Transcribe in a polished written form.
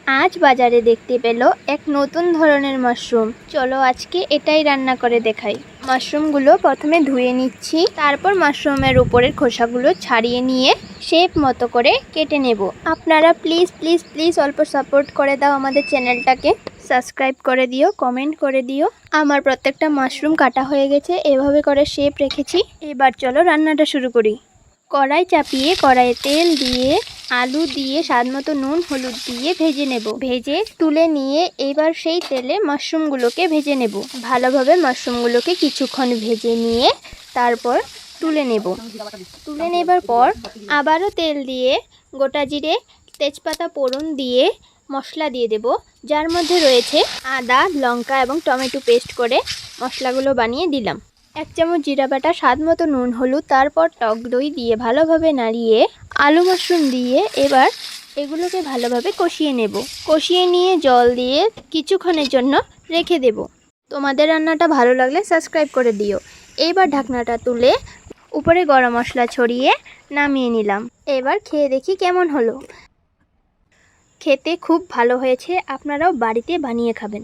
আজ বাজারে দেখতে পেল এক নতুন ধরনের মাশরুম। চলো আজকে এটাই রান্না করে দেখাই। মাশরুমগুলো প্রথমে ধুয়ে নিচ্ছি, তারপর মাশরুমের উপরের খোসাগুলো ছাড়িয়ে নিয়ে শেপ মতো করে কেটে নেব। আপনারা প্লিজ প্লিজ প্লিজ অল্প সাপোর্ট করে দাও আমাদের চ্যানেলটাকে, সাবস্ক্রাইব করে দিও, কমেন্ট করে দিও। আমার প্রত্যেকটা মাশরুম কাটা হয়ে গেছে, এভাবে করে শেপ রেখেছি। এবার চলো রান্নাটা শুরু করি। কড়াই চাপিয়ে কড়াইয়ে তেল দিয়ে আলু দিয়ে স্বাদমতো নুন হলুদ দিয়ে ভেজে নেব। ভেজে তুলে নিয়ে এবার সেই তেলে মাশরুমগুলোকে ভেজে নেব। ভালোভাবে মাশরুমগুলোকে কিছুক্ষণ ভেজে নিয়ে তারপর তুলে নেব। তুলে নেবার পর আবারও তেল দিয়ে গোটা জিরে তেজপাতা ফোড়ন দিয়ে মশলা দিয়ে দেব, যার মধ্যে রয়েছে আদা লঙ্কা এবং টমেটো পেস্ট করে মশলাগুলো বানিয়ে দিলাম। 1 চামচ জিরা বাটা, স্বাদ মতো নুন হলুদ, তারপর টক দই দিয়ে ভালোভাবে নাড়িয়ে আলু মাশরুম দিয়ে এবার এগুলোকে ভালোভাবে কষিয়ে নেব। কষিয়ে নিয়ে জল দিয়ে কিছুক্ষণের জন্য রেখে দেব। তোমাদের রান্নাটা ভালো লাগলে সাবস্ক্রাইব করে দিও। এবার ঢাকনাটা তুলে উপরে গরম মশলা ছড়িয়ে নামিয়ে নিলাম। এবার খেয়ে দেখি কেমন হলো। খেতে খুব ভালো হয়েছে, আপনারাও বাড়িতে বানিয়ে খাবেন।